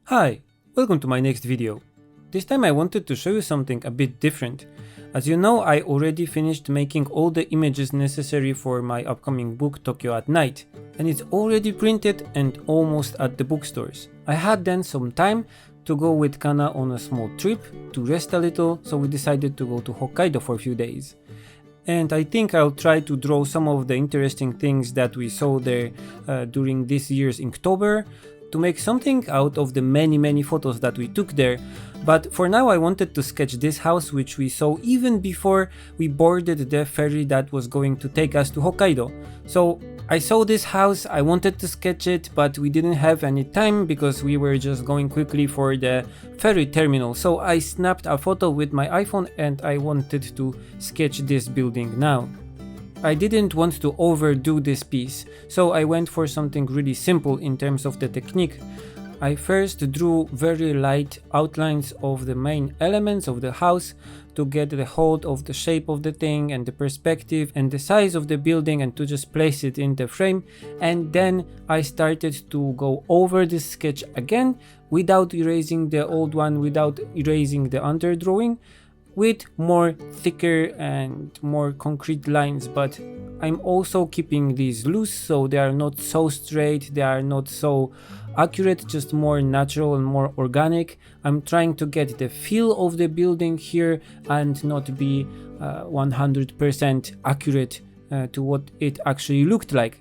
Hi, welcome to my next video. This time I wanted to show you something a bit different. As you know, I already finished making all the images necessary for my upcoming book Tokyo at Night, and it's already printed and almost at the bookstores. I had then some time to go with Kana on a small trip to rest a little, so we decided to go to Hokkaido for a few days. And I think I'll try to draw some of the interesting things that we saw there during this year's Inktober, to make something out of the many photos that we took there. But for now I wanted to sketch this house, which we saw even before we boarded the ferry that was going to take us to Hokkaido. So I saw this house, I wanted to sketch it, but we didn't have any time because we were just going quickly for the ferry terminal. So I snapped a photo with my iPhone and I wanted to sketch this building now. I didn't want to overdo this piece, so I went for something really simple in terms of the technique. I first drew very light outlines of the main elements of the house to get the hold of the shape of the thing and the perspective and the size of the building, and to just place it in the frame. And then I started to go over this sketch again without erasing the old one, without erasing the underdrawing, with more thicker and more concrete lines, but I'm also keeping these loose so they are not so straight, they are not so accurate, just more natural and more organic. I'm trying to get the feel of the building here and not be 100% accurate to what it actually looked like.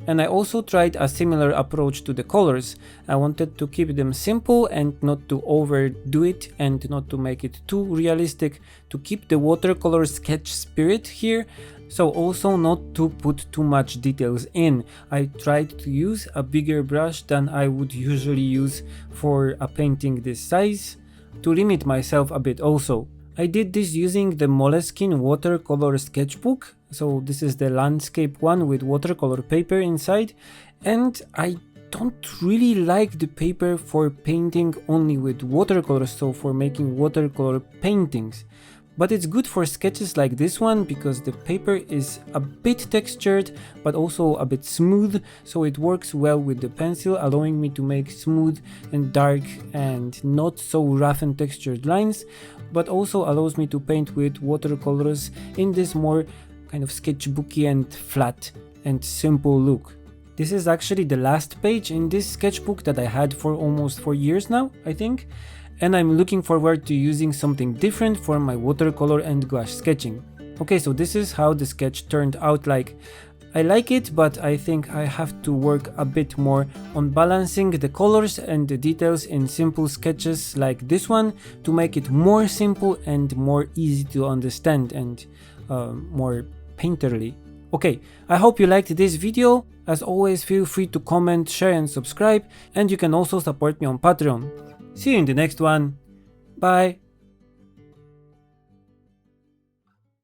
And I also tried a similar approach to the colors. I wanted to keep them simple and not to overdo it and not to make it too realistic, to keep the watercolor sketch spirit here, so also not to put too much details in. I tried to use a bigger brush than I would usually use for a painting this size, to limit myself a bit also. I did this using the Moleskine watercolor sketchbook, so this is the landscape one with watercolor paper inside, and I don't really like the paper for painting only with watercolors, so for making watercolor paintings. But it's good for sketches like this one because the paper is a bit textured but also a bit smooth, so it works well with the pencil, allowing me to make smooth and dark and not so rough and textured lines, but also allows me to paint with watercolors in this more kind of sketchbooky and flat and simple look. This is actually the last page in this sketchbook that I had for almost 4 years now, I think, and I'm looking forward to using something different for my watercolor and gouache sketching. Okay, so this is how the sketch turned out like. I like it, but I think I have to work a bit more on balancing the colors and the details in simple sketches like this one to make it more simple and more easy to understand and more painterly. Okay, I hope you liked this video. As always, feel free to comment, share and subscribe, and you can also support me on Patreon. See you in the next one. Bye!